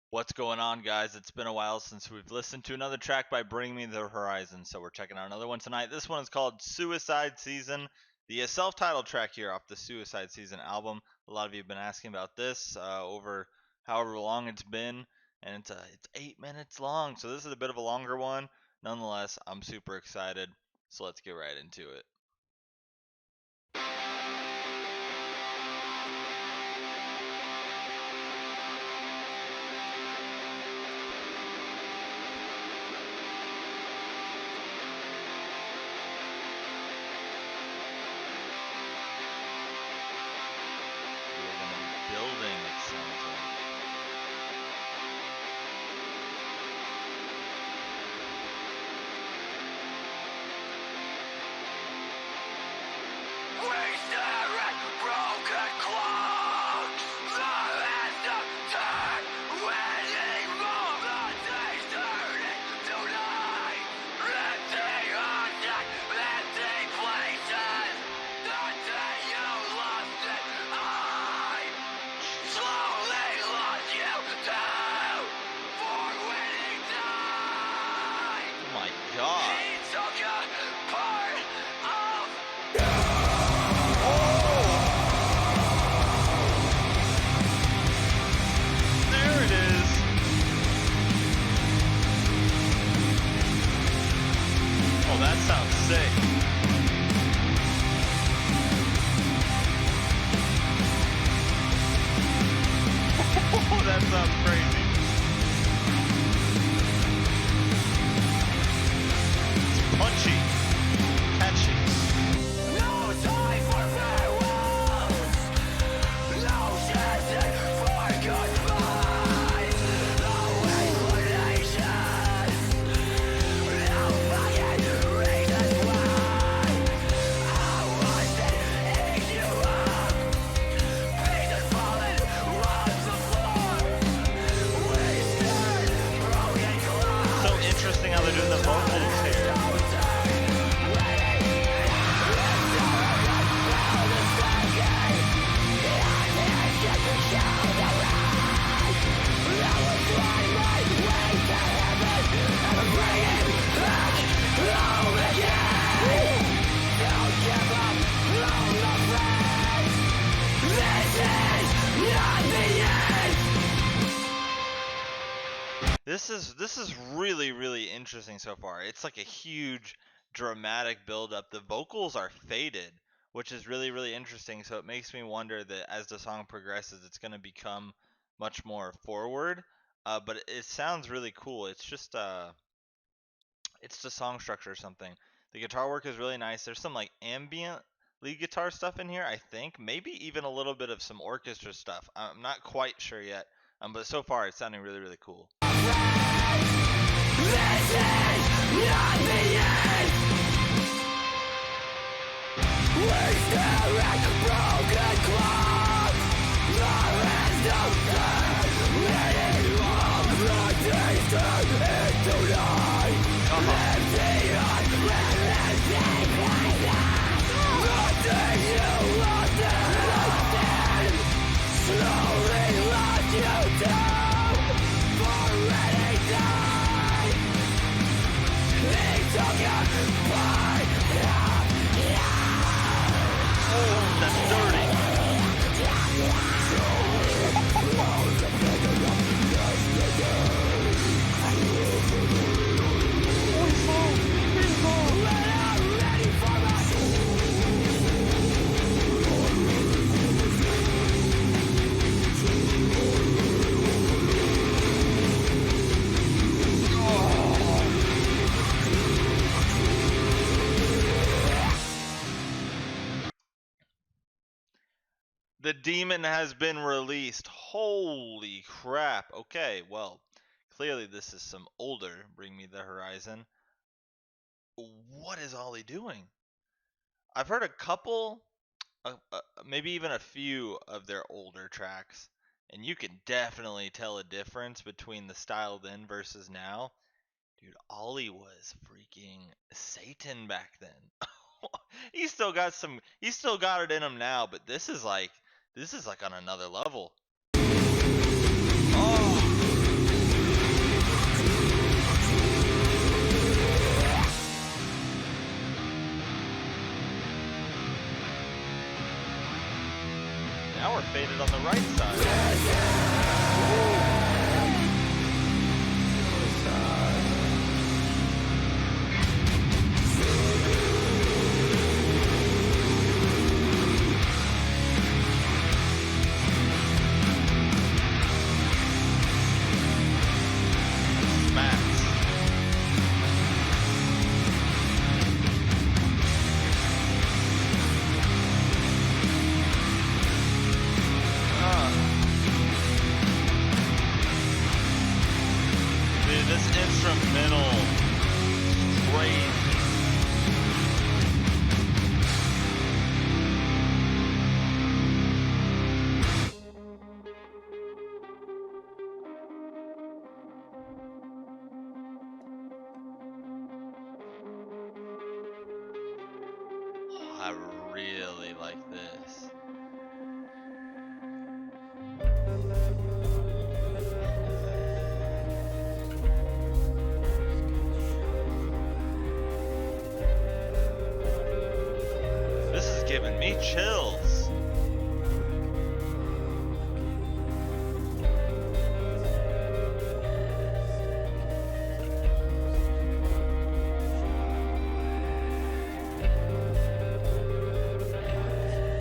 What's going on, guys? It's been a while since we've listened to another track by Bring Me the Horizon, so we're checking out another one tonight. This one is called Suicide Season, the self-titled track here off the Suicide Season album. A lot of you have been asking about this over however long it's been, and it's 8 minutes long, so this is a bit of a longer one. Nonetheless, I'm super excited, so let's get right into it. We're gonna be building, it sounds like. Oh my god. There it is. Oh, that sounds sick. Oh, that sounds crazy. It's punchy, catchy. No time for farewells, no chance for goodbyes, no explanations, no fucking reasons why I wasn't eating you up. Pieces falling on the floor, wasted, broken glass. So interesting how they're doing the vocals here. This is really interesting so far. It's like a huge dramatic build up. The vocals are faded, which is really interesting. So it makes me wonder that as the song progresses, it's going to become much more forward. But it sounds really cool. It's the song structure or something. The guitar work is really nice. There's some like ambient lead guitar stuff in here, I think. Maybe even a little bit of some orchestra stuff. I'm not quite sure yet. But so far it's sounding really cool. This is not the end. We stare at the broken clock. The rest of the meaning of the days turn into night. Empty unrelenting places. Nothing you lost and slowly lost you down. Already died. He took your part. Oh, that's dirty. The demon has been released. Holy crap. Okay, well, clearly this is some older Bring Me the Horizon. What is Ollie doing? I've heard a couple, maybe even a few of their older tracks, and you can definitely tell a difference between the style then versus now. Dude, Ollie was freaking Satan back then. He still got it in him now, but this is like on another level. Oh, power faded on the right side. Instrumental, crazy. I really like this. Giving me chills.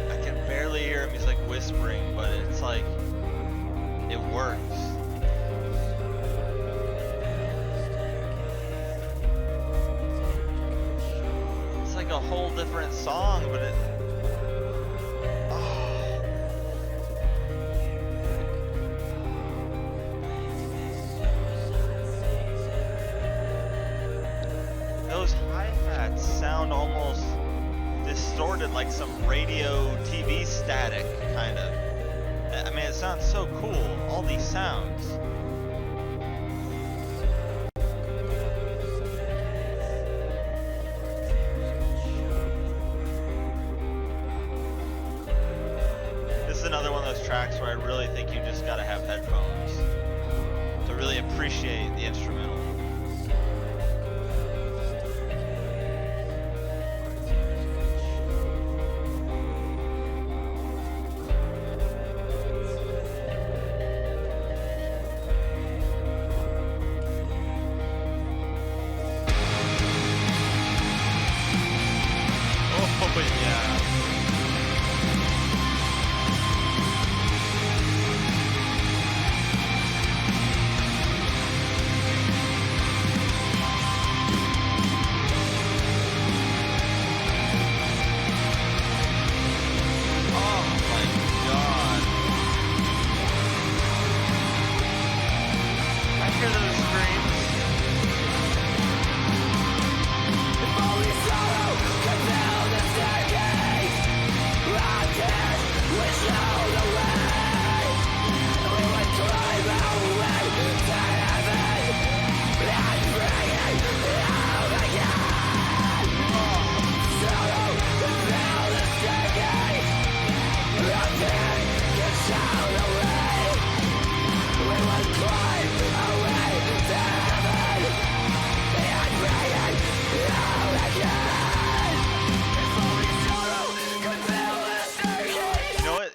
I can barely hear him. He's like whispering, but it's like it works. It's like a whole different song, but it sound almost distorted, like some radio TV static kind of. I mean, it sounds so cool, all these sounds. This is another one of those tracks where I really think you just gotta have headphones to really appreciate the instrumental.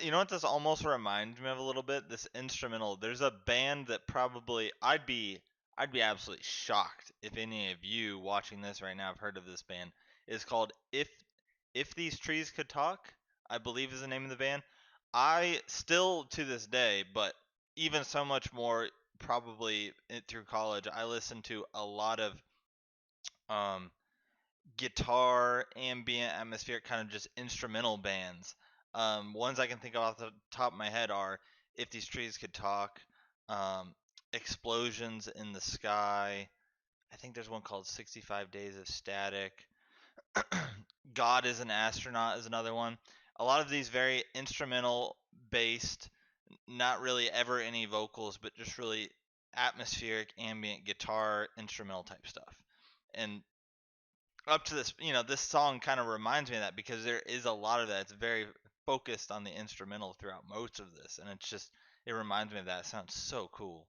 You know what this almost reminds me of a little bit? This instrumental. There's a band that probably I'd be absolutely shocked if any of you watching this right now have heard of this band. It's called If These Trees Could Talk, I believe is the name of the band. I still to this day, but even so much more probably through college, I listened to a lot of guitar, ambient, atmospheric, kind of just instrumental bands. Ones I can think of off the top of my head are If These Trees Could Talk, Explosions in the Sky. I think there's one called 65 Days of Static. God is an Astronaut is another one. A lot of these very instrumental based, not really ever any vocals, but just really atmospheric, ambient guitar, instrumental type stuff. And up to this, this song kind of reminds me of that because there is a lot of that. It's very focused on the instrumental throughout most of this, and it reminds me of that. It sounds so cool.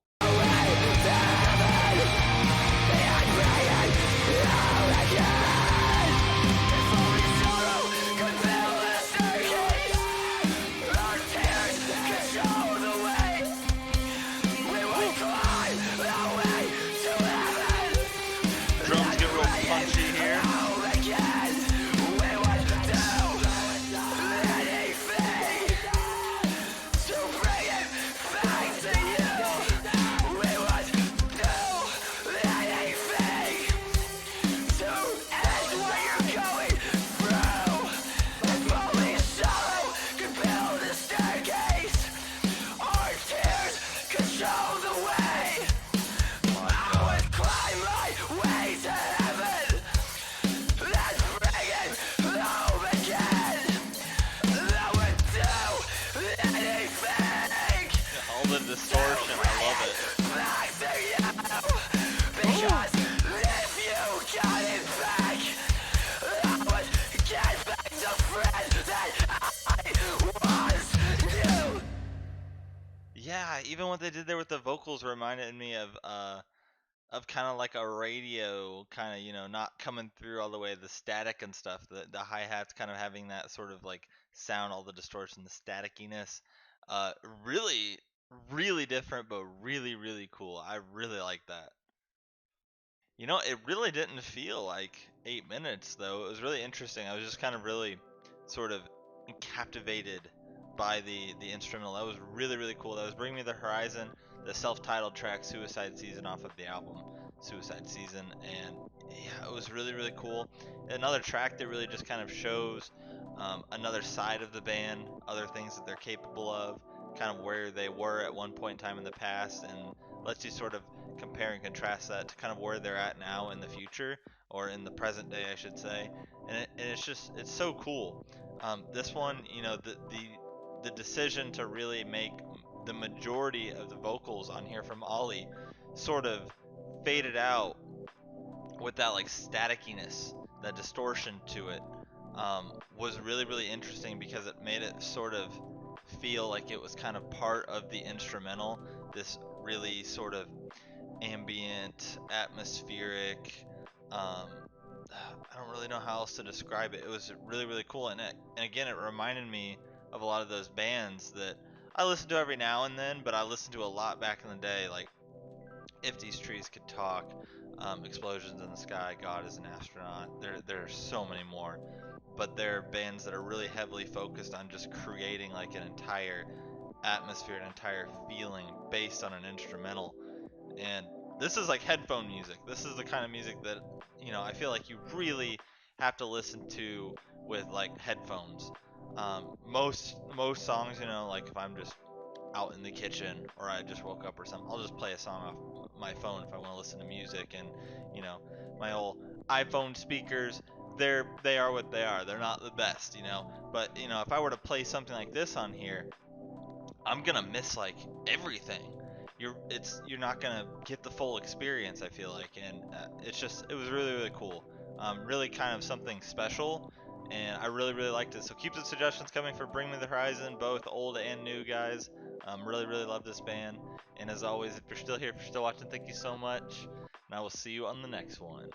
the distortion. I love it. Because if you got it back, I would get back the friend that I was you. Yeah, even what they did there with the vocals reminded me of kind of like a radio kind of, you know, not coming through all the way, the static and stuff, the hi-hats kind of having that sort of like sound, all the distortion, the staticiness. Really really different, but really really cool. I really like that. You know, it really didn't feel like 8 minutes though. It was really interesting. I was just kind of really sort of captivated by the instrumental. That was really really cool. That was Bring Me the Horizon, the self-titled track Suicide Season off of the album Suicide Season, and yeah, it was really really cool. Another track that really just kind of shows another side of the band, other things that they're capable of, kind of where they were at one point in time in the past, and lets you sort of compare and contrast that to kind of where they're at now in the future, or in the present day I should say. And it's just, it's so cool. This one, you know, the decision to really make the majority of the vocals on here from Ollie sort of faded out with that like staticiness, that distortion to it, was really really interesting because it made it sort of feel like it was kind of part of the instrumental. This really sort of ambient, atmospheric. Um, I don't really know how else to describe it. It was really really cool, and again, it reminded me of a lot of those bands that I listen to every now and then, but I listened to a lot back in the day, like If These Trees Could Talk, Explosions in the Sky, God is an Astronaut. There are so many more, but they're bands that are really heavily focused on just creating like an entire atmosphere, an entire feeling based on an instrumental. And this is like headphone music. This is the kind of music that, you know, I feel like you really have to listen to with like headphones. Most songs, you know, like if I'm just out in the kitchen or I just woke up or something, I'll just play a song off my phone if I want to listen to music. And you know, my old iPhone speakers, they are what they are. They're not the best, you know. But you know, if I were to play something like this on here, I'm gonna miss like everything. You're not gonna get the full experience. I feel like, and it was really really cool. Really kind of something special, and I really really liked it. So keep the suggestions coming for Bring Me the Horizon, both old and new guys. Really really love this band, and as always, if you're still here, if you're still watching, thank you so much, and I will see you on the next one.